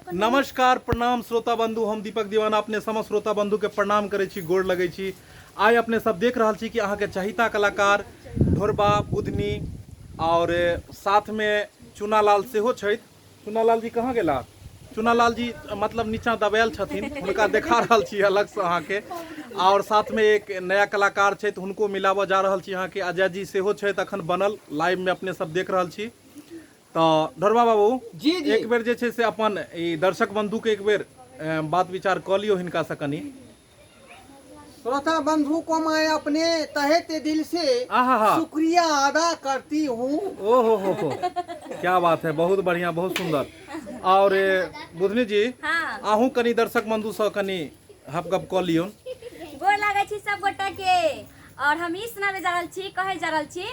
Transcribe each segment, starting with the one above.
नमस्कार प्रणाम श्रोता बंधु, हम दीपक दीवाना अपने समस्त श्रोता बंधु के प्रणाम करे छी, गोड़ लगे छी। आइ अपने सब देख रहा छी कि अहाँ के चहिता कलाकार ढोरबा बुधनी और साथ में चुनालाल सेहो छथि। चुनालाल जी कहाँ गेला? चुनालाल जी मतलब नीचा दबायल छथिन, हुनका देखा रहल छी अलग से अहाँ के। और साथ में एक नया कलाकार छथि, हुनको मिलाबऽ जा रहल छी अहाँ के। अजय जी सेहो छथि अखन बनल, लाइव में अपने सब देख रहल छी। तो ढोरबा बाबू जी जी एक बेर जे छै से अपन ई दर्शक बंधु के एक बेर बात विचार कऽ लियो हिनका से कनी। श्रोता बंधु को मैं अपने तहे ते दिल से आहा शुक्रिया अदा करती हूँ। ओहो हो क्या बात है, बहुत बढ़िया, बहुत सुंदर। और बुधनी जी हाँ। आहू कनी दर्शक बंधु से कनी हपगप कऽ लियो। गोर लागै छी सब गोटा के। और हम ई सुनावे जा रहल छी, कहे जा रहल छी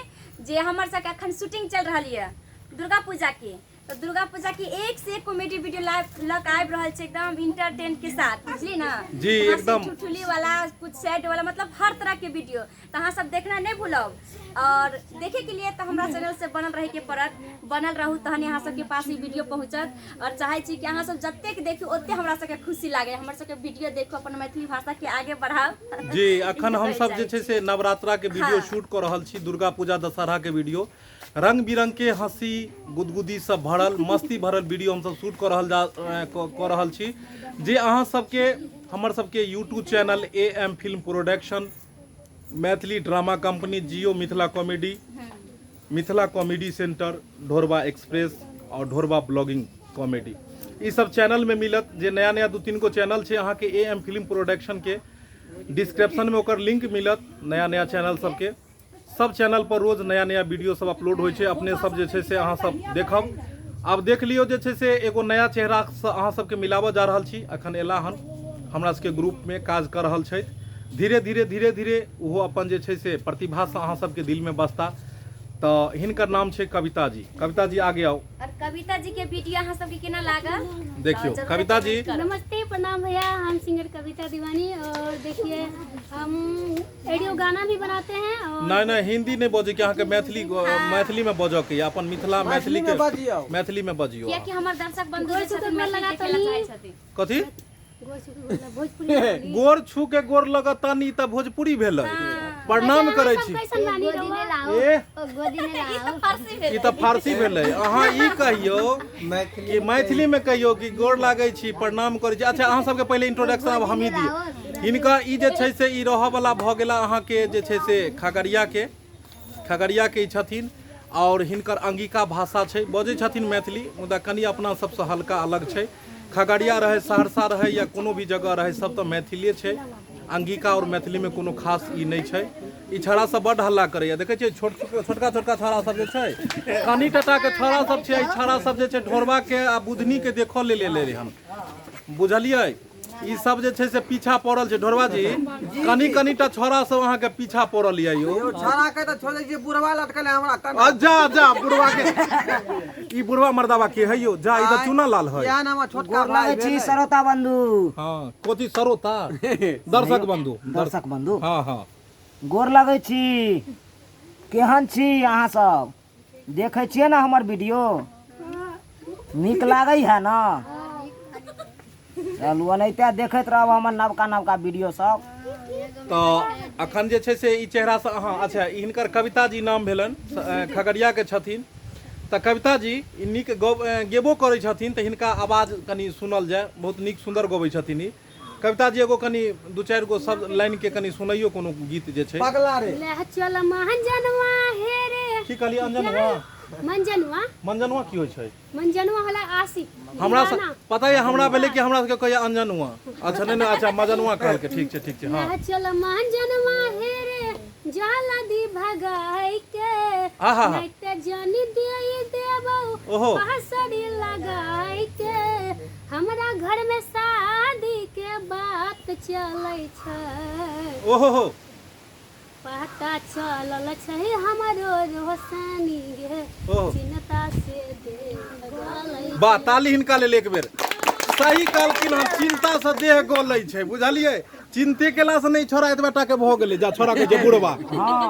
जे हमर सबके अखन शूटिंग चल रहल है दुर्गा पूजा के। तो दुर्गा पूजा की एक से एक कॉमेडी वीडियो लाइव लग आब रहल छै, एकदम इंटरटेन के साथ, बुझली ना जी, एकदम ठुठुली वाला, कुछ सैड वाला, मतलब हर तरह के वीडियो। तो अहाँ सब देखना नहीं भूलब। और देखे के लिए तो हमरा चैनल से बनल रहे के पड़त, बनल रहू तहन अहाँ सबके पास ई वीडियो पहुँचत। और चाहे छी कि अहाँ सब जतेक देखू ओते हमरा सबके खुशी लागे, हमर सबके वीडियो देखो, अपन मैथिली भाषा के आगे बढ़ाओ। जी अखन हम सब जे छै से नवरात्रा के वीडियो हाँ। शूट कर रहल छी, दुर्गा पूजा दशहरा के वीडियो, रंग बिरंग के हंसी गुदगुदी सब भरल मस्ती भरल वीडियो हम सब शूट कर रहल छी। जे अहाँ सबके हमर सबके YouTube channel AM film production, Maithili drama company, Jio Mithila comedy, Mithila comedy centre, Dhorba express और ढोरबा ब्लॉगिंग कॉमेडी, ई सब चैनल में मिलत। जे नया नया 2-3 गो चैनल छै अहाँ के AM फिल्म प्रोडक्शन के, डिस्क्रिप्शन में ओकर लिंक मिलत। नया नया चैनल सबके, सब चैनल पर रोज नया नया वीडियो सब अपलोड होइ छै, अपने सब जे छै से अहाँ सब देखब। आब देख लियो जे छै से एगो नया चेहरा से अहाँ सबके मिलाबऽ जा रहल छी। अखन एला हन हमरा सबके ग्रुप में काज कर रहल छथि। धीरे धीरे ओहो अपन जे छै से प्रतिभा से अहाँ सबके दिल में बसता। तो हिनकर नाम छै कविता जी। कविता जी आगे आओ। और कविता जी के वीडियो अहाँ सबके केना लागल देखियो कविता जी। नमस्ते प्रणाम भैया, हम सिंगर कविता दीवानी। और देखिए हम ऑडियो गाना भी बनाते हैं। और नहीं हिंदी नहीं बजे के, अहाँ के मैथिली मैथिली में बजऽ के, अपन मिथिला मैथिली के मैथिली में बजियो। किया कि हमर दर्शक बंधु गोर छथिन, छू के गोर मैथिली लगाता देखेला नहीं। चाहै छथिन। कथी भोजपुरी गोर छू के गोर लगतानी त भोजपुरी भेलै। प्रणाम करै छी। कैसन बानी रहो? ए गोदी में ई लाओ। तो फारसी भेल। ई त फारसी भेलै। अहाँ ई कहियो कि मैथिली में कहियो कि गोर लागै छी, प्रणाम करै छी। अच्छा अहाँ सबके पहले इंट्रोडक्शन अब हम ही दिए। हिनका ई जे छै से ई रहऽ वाला भऽ गेला अहाँ के जे छै से खगड़िया के ई छथिन। और हिनकर अंगिका भाषा छै, बजै छथिन मैथिली, मुदा कनी अपना सबसे हल्का अलग छै। खगड़िया रहे, सहरसा रहे या कोनो भी जगह रहे, सब तो मैथिली छै। अंगिका और मैथिली में कोनो खास ई नहीं छै। ई छौड़ा सब बड हल्ला करैया, देखे छियै छोटका छौड़ा सब जे छै, कनी टटा के छौड़ा सब छै। ई छौड़ा सब जे छै ढोरबा के आ बुधनी के देखऽ ले रहे हम, बुझलियै। ई सब जे छै से पीछा पड़ल छै। ढोरबा जी कनी टा छौड़ा सब अहाँ के पीछा पड़ल या यो। छाड़ा के तो छोड़ दीजिए, बुढ़वा लटकल है हमरा कान। जा बुढ़वा के ई बुढ़वा मर्दावा के है यो। जा इधर चुना लाल है। या नाम छोटका गोर लागै छी श्रोता बंधु। हाँ कोथी सरोता दर्शक बंधु दर्शक बंधु हाँ गोर लागै छी। केहन छी अहाँ सब? देखै छियै ना हमर वीडियो? नीक लागै है ना? चलू एनाहिते देखैत रहब हमर नवका वीडियो सब। तो अखन जे छै से ई चेहरा से अहाँ, अच्छा हिनकर कविता जी नाम भेलन, खगड़िया के छथिन। तो कविता जी ई नीक गेबो करै छथिन, तो हिनका आवाज कनी सुनल जाए, बहुत नीक सुंदर गबै छथिन ई। कविता जी एगो कनी 2-4 गो सब लाइन के कनी सुनैयो कोनो गीत जे छै। पगला रे ले चल मंजनवा हे रे। की कहलिए? अंजनवा मंजनवा की होइ छै? मंजनवा होला आशिक। हमरा पता है, हमरा भेले कि हमरा सबके कहैया अंजनवा। अच्छा नहीं अच्छा मजनवा कहल के, ठीक छै हाँ। ले चल मंजनवा हे रे, जाला दी भगाई के। आहा नहीं ते जानी देई देबो ओहो पासड़ी लगाई के। हमरा घर में शादी के बात चलै छै। ओहो पता चलल छै हमरो रोशनी गे, चिन्ता से देह बा ताली हिनका लेल एक बेर। सही कहलखिन, हम चिंता से देह गोलै छै, बुझलियै। चिंते केला से नहीं छोड़ा एतबा टा के भ गेलै। जा छोड़ा के जे बुढ़वा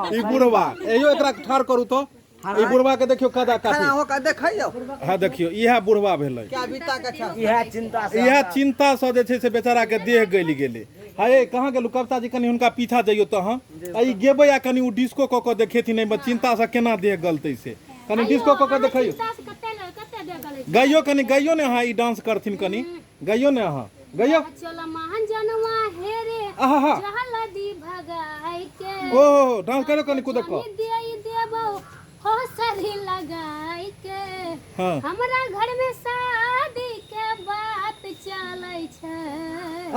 ई बुढ़वा एयो एकरा ठाड़ करू तो ई बुढ़वा के देखियो कदा खड़ा काफी होकर देखियो हाँ देखियो इहा बुढ़वा भेलै क्या बीता के अच्छा इएह चिंता से इहा चिंता से जे छै से बेचारा के देह गलि गेलै हाय कहाँ गेलु कविता जी कनी हुनका पीछा जइयो त हम ई गेबै आ कनी उ डिस्को क के देखेथिन एमे चिंता से केना देह गलतै से कनी डिस्को क के देखियो कते दे गले गइयो कनी गइयो ने अहाँ ई डांस करथिन कनी गइयो ने अहाँ गइयो चल महान जनवा हे रे आहा जहलदी भगाई के ओ डांस करो कनी कूद को देई देबो हो सरी लगाई के हाँ हमरा घर में शादी के बात चलै छै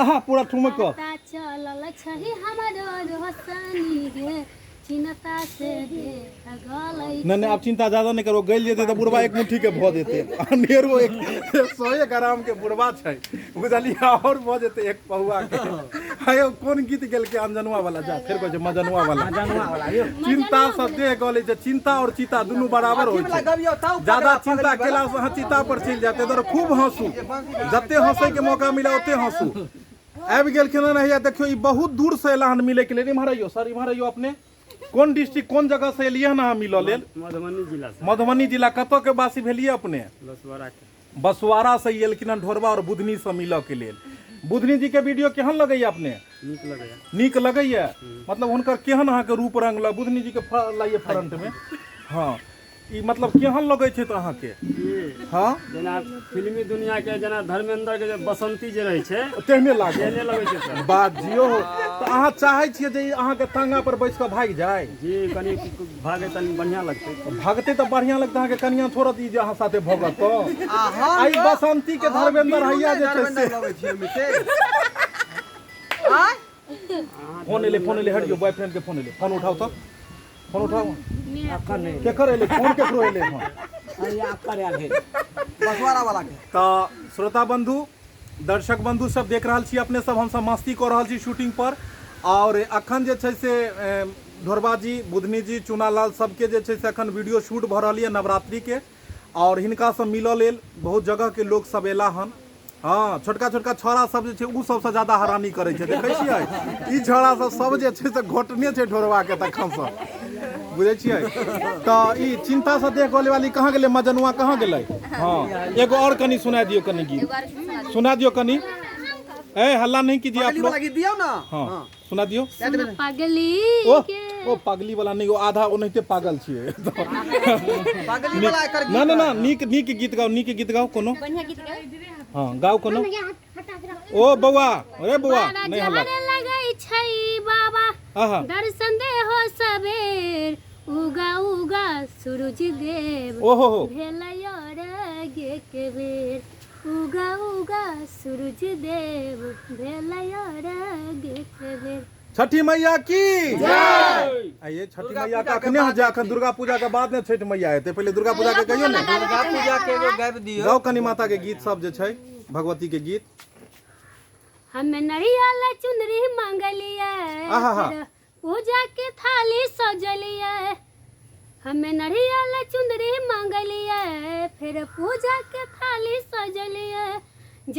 आहा पूरा ठुमक को पता चलल छै हमरो रोशनी गे चिन्ता से गे गलै नहीं अब चिंता ज्यादा नहीं करो गइल जेते तो बुढ़वा एक मुट्ठी के भ देते अनेरो एक 100 ग्राम के बुढ़वा छै बुझलिए और भ जेते एक पहुआ के हायो कोन गीत गेल के अंजनुआ वाला जा फिर को मजनुआ वाला जनवा वाला यो चिंता से देह गले जे चिंता और चिता दुनू बराबर होय छै गबियो ताऊ ज्यादा चिंता केला से अहाँ चिता पर चल जाते तो खूब हंसू जते हंसे के मौका मिला ओते हंसू आबि गेल केना नहीं देखियो ई बहुत दूर से एला हन मिले के लिए इम्हर सर इम्हर अपने कौन डिस्ट्रिक्ट कौन जगह से एलिए ना मिलो लेल मधुबनी जिला से मधुबनी जिला कतो के वासी भेलिए अपने बसवाड़ा के बसवाड़ा से एलखिन हन ढोरबा और बुधनी से मिलो के लेल बुधनी जी के वीडियो केहन लगैया अपने नीक लगैया नीक लगैया मतलब हुनकर केहन अहाँ के रूप रंग लग बुधनी जी के लाइए फ्रंट में हाँ ई मतलब केहन लगे छै तो अहाँ के ई हाँ जेना फिल्मी दुनिया के जेना धर्मेंद्र के जे बसंती जे रहे छै तेहने लागे तेहने लगे छै सर बात जियो तो अहाँ चाहे छियै जे अहाँ के टांगा पर बैस के भाग जाए जी कनी भागे तनी बढ़िया लगतै भागते तो बढ़िया लगता अहाँ के कनिया छोड़त ई जे अहाँ साथे भगत तो हम आई बसंती के धर्मेंद्र हैया जे छै से लगै छै मिटे आय फोन एले हटियो बॉयफ्रेंड के फोन एले फोन उठाओ तो फोन उठाओ अखन नहीं केकर एले फोन केकरो एले फोन अरे आकर आल है बसवाड़ा वाला के तो श्रोता बंधु दर्शक बंधु सब देख रहल छी अपने सब हम सब मस्ती कर रहल छी शूटिंग पर और अखन जे छै से ढोरबा जी बुधनी जी चुनालाल सबके जे छै से अखन वीडियो शूट भ रहल है नवरात्रि के और हिनका सब मिलल लेल बहुत जगह के लोग सब एला हन हाँ छोटका छोटका छौड़ा सब जे छै उ सबसे ज्यादा हैरानी करे छै देखै छियै ई छौड़ा सब जे छै से घोटने छै ढोरबा के तखन से बुझे छियै तो ई चिंता से देख गोले वाली कहाँ गेलै मजनुआ कहाँ गेलै हाँ एगो और कनी सुना दियो कनी गीत सुना दियो कनी ए हल्ला नहीं कीजिए आप पगली लोग वाला गीत दियो ना हाँ सुना दियो पगली ओ पागली वाला नहीं वो आधा ओनाहिते पागल छियै पगली वाला एकर ना ना ना नीक गीत गाओ कोनो बढ़िया गीत गाओ हाँ गाओ कोनो ओ बौआ अरे बौआ नहीं हल्ला लगै छै बाबा आहा दर्शन दे हो सबेर उगा उगा सूरज देव ओहो हो भेलय रे के बेर उगा उगा सूरज देव भेलय रे के बेर छठी मैया की जय आइए छठी मैया का अखने हो जा अखन दुर्गा पूजा के बाद में छठ मैया हेतै पहले दुर्गा पूजा के कहियो ने दुर्गा पूजा के एगो गाबि दियो गाओ कनी माता के गीत सब जे छै भगवती के गीत हमें नरियल चुनरी मंगलिए आहा। पूजा के थाली सजलिए हमें नरियल चुनरी मंगलिए फिर पूजा के थाली सजलिए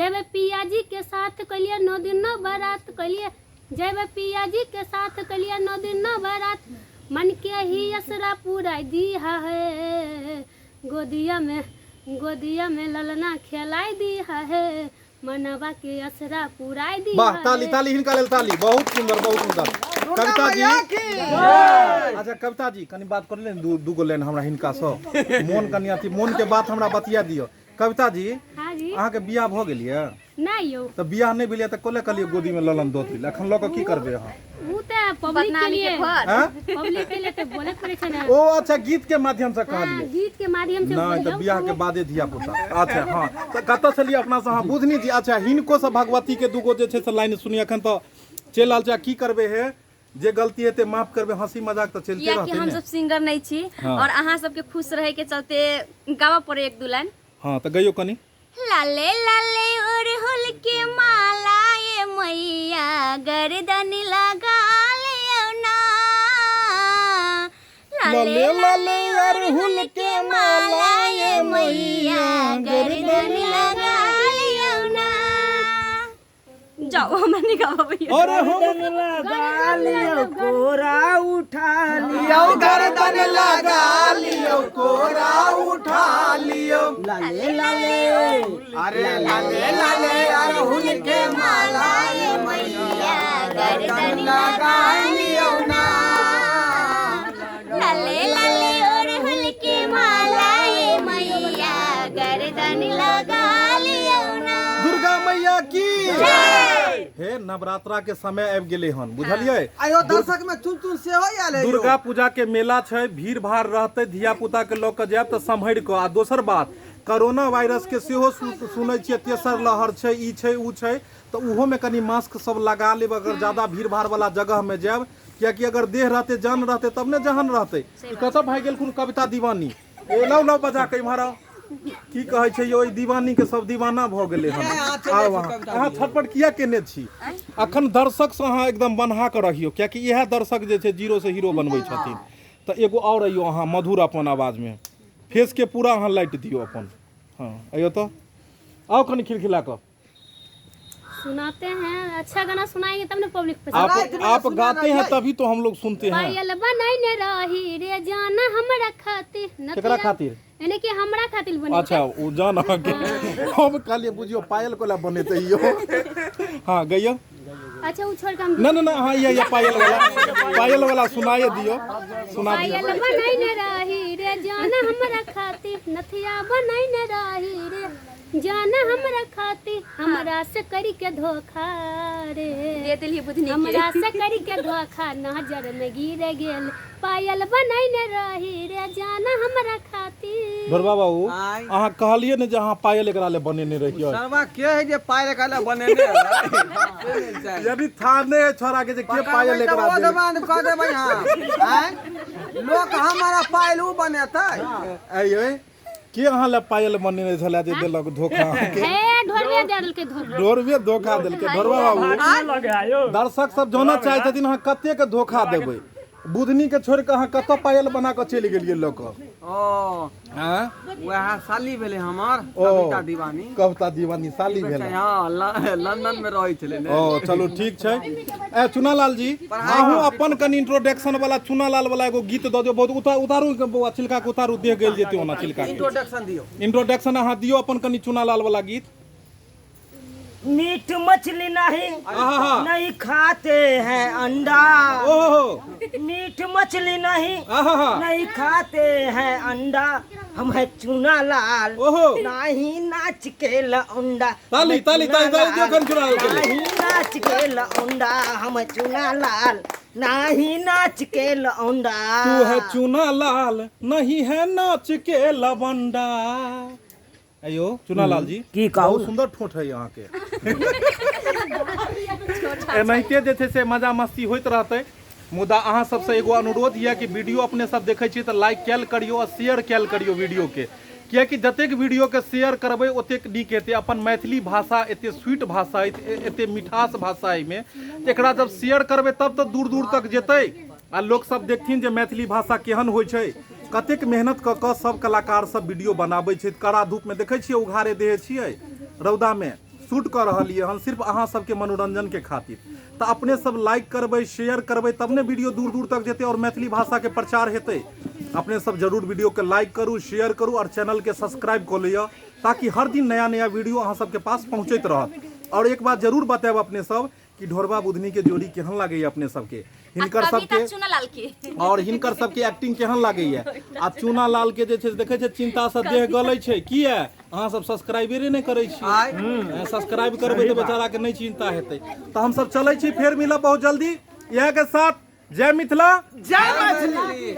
जब पिया जी के साथ कलिए 9 दिन न बारात कलिए जब पिया जी के साथ कलिए 9 दिन न बारात मन के ही असरा पूरा दिया है गोदिया में ललना खिलाई दिया है मनवा के असरा पुराई दी वाह ताली ताली हिनका लेल ताली बहुत सुंदर कविता जी अच्छा कविता जी कनी बात कर ले दू गो लाइन हमरा हिनका से मोन कनी अथी मोन के बात हमरा बतिया दियो कविता जी हाँ जी अहाँ के बियाह भ गेलिए नहीं यो तो बियाह नहीं भेलिए तो कोले कलिए गोदी में ललन दो दिल अखन ल के की करबे अहाँ ऊ त पब्लिक के लिए हैं पब्लिक के लिए तो बोले पड़े छै ना ओ अच्छा गीत के माध्यम से हाँ, कहलिए गीत के माध्यम से नहीं तो बोलो। बियाह के बादे धिया पुता अच्छा हाँ तो कत से लिए अपना से हाँ बुधनी जी अच्छा हिनको से भगवती के दूगो जे छै से लाइन सुनी अखन तो चल रहल छै की करबे है जे गलती हेते माफ करबे हंसी मजाक तो चलते किया कि रहते हम ने सब सिंगर नहीं छी हाँ। और अहाँ सबके खुश रहे के चलते गावा पड़े एक दू लाइन हाँ तो गइयो कनी लाले लाले अड़हुल के माला ये मैया गर्दन लगा ले ना लाले लाले अड़हुल के माला ये मैया गर्दन लगा ले ना जाओ हमरा नहीं गावा भैया। अरे हो लगा लियो कोरा उठा लियो गर्दन लगा लियो कोरा उठा लियो लाले लाले अरे लाले लाले अरहुल के माला ये मैया गर्दन लगा लियो ना लाले लाले अड़हुल के माला ये मैया गर्दन लगा लियो ना। दुर्गा मैया की हे नवरात्रा के समय आबि गेले हन बुझलियै। आयो दर्शक में चुन चुन से हो या ले दुर्गा पूजा के मेला छै, भीड़ भाड़ रहते, धिया पुता के लऽ कऽ जायब तऽ सम्हरि कऽ। आ दोसर बात कोरोना वायरस के सेहो सुनै छियै तेसर लहर छै, ई छै ऊ छै, तऽ उहो में कनी मास्क सब लगा लेब अगर ज्यादा भीड़ भाड़ वाला जगह में जायब, कियाकि अगर देह रहते जान रहते तब ने जहन रहते। कतऽ भागि गेलखुन कविता दीवानी, लौ लौ बजा के इम्हर की कहै छै यो, दीवानी के सब दीवाना भऽ गेलै हन। अहाँ छटपट किया केने छी? अखन दर्शक से अहाँ एकदम बन्हा के रहियो, कियाकि इएह दर्शक जे छै जीरो से हीरो बनबै छथिन। तऽ एगो और अइयो अहाँ मधुर अपन आवाज में, फेस के पूरा अहाँ लाइट दियो अपन। हाँ अइयो तो आओ कनी खिलखिला कर सुनाते हैं, अच्छा गाना सुनाएंगे तब ना पब्लिक पसंद। आप गाते हैं तभी तो हम लोग सुनते हैं। पायल बनाइने रही रे जाना हमरा खातिर केकरा खातिर? यानी कि हमरा खातिर बने। अच्छा वो जान के हम कहलिए बुझियो पायल कोला बनेते यो। हाँ गइयो। अच्छा वो छोड़ के हम ना ना ना हाँ ये पायल वाला सुनाए दियो, सुना दियो। पायल बनाइने रही रे जाना हमरा खातिर नथिया बनाइने रही रे जाना हमरा खातिर हमरा से करी के धोखा रे दे दिली बुधनी हमरा से करी के धोखा नजर में गिर गेल पायल बनाइने रही रे जाना हमरा खातिर। भरवा बाबू आय। अहाँ कहलिए ने जे अहाँ पायल एकरा ले बनेने रहियो, सरवा के है जे पायल काला बनेने है यदि थाने छोरा के जे के पायल एकरा दे। डिमांड कर देबै हां हैं लोग हमारा पायल उ बनेतै आइयो के अहाँ ले पायल बनेने छला जे देलक धोखा के? हे ढोरवे देल के धोखा ढोरवे धोखा देलकै। भरवा बाबू लगे आयो दर्शक सब जाना चाहै छथिन अहाँ कते के धोखा देबै। बुधनी के छोड़ के अहाँ कतऽ पायल बना के चलि गेलियै लऽ कऽ? ओ हैं वह साली भेले हमर ओ। कविता दीवानी कविता दीवानी साली भेल। हां लंदन में रहै छले ने। ओ चलो ठीक छै। ए चुनालाल जी अहूँ अपन कनी इंट्रोडक्शन वाला चुनालाल वाला एगो गीत दऽ दियौ। बहुत उतारू के बौआ छिलका के उतारू, देह गेल जेते ओना छिलका के। इंट्रोडक्शन दियो। इंट्रोडक्शन अहाँ दियो अपन कनी चुनालाल वाला गीत। मीट मछली नहीं आहा नहीं खाते हैं अंडा, ओहो मीट मछली नहीं आहा नहीं खाते हैं अंडा, हम है चूना लाल ओहो नहीं नाच के लौंडा। ताली ताली ताली ताली दियो कन चुनालाल के लिए। नहीं नाच के लौंडा हम चूना लाल नहीं नाच के लौंडा। तू है चुनालाल नहीं है नाच के लवंडा। अयो चुनालाल जी की कहू? बहुत सुंदर ठोठ है यहाँ के। एनाहिते जे छै से मजा मस्ती होइत रहतै। मुदा अहाँ सबसे एगो अनुरोध यऽ कि वीडियो अपने सब देखै छियै तऽ लाइक कैल करियो और शेयर कैल करियो वीडियो के, कियाकि जतेक वीडियो के शेयर करबै ओतेक नीक हेतै। अपन मैथिली भाषा एते स्वीट भाषा, एते मिठास भाषा एहिमे, एकरा जब शेयर करबै तब तऽ दूर दूर तक जेतै आ लोक सब देखथिन जे मैथिली भाषा केहन होइ छै। कतेक मेहनत कऽ कऽ सब कलाकार सब वीडियो बनाबै छै, कड़ा धूप में देखै छियै उघारे देहे छियै, रौदा में शूट कऽ रहलियै हन सिर्फ अहाँ सबके मनोरंजन के खातिर। तऽ अपने सब लाइक करबै शेयर करबै तब ने वीडियो दूर दूर तक जेतै और मैथिली भाषा के प्रचार हेतै। अपने सब जरूर वीडियो के लाइक करू, शेयर करू और चैनल के सब्सक्राइब कऽ लिअ, ताकि हर दिन नया नया वीडियो अहाँ सबके पास पहुँचैत रहत। और एक बात जरूर बतायब अपने सब कि ढोरबा बुधनी के जोड़ी केहन लागैए अपने सबके, हिनकर सबके चुनालाल के और हिनकर सबके एक्टिंग केहन लागैए। आ चुनालाल के जे छै से देखै छै चिंता से देह गलै छै, किया अहाँ सब सब्सक्राइबरे नहीं करै छी। सब्सक्राइब करबै तऽ बेचारा के नहीं चिंता हेतै। तऽ हम सब चलै छी, फेर मिलब बहुत जल्दी। इएह के साथ जय मिथिला जय मैथिली।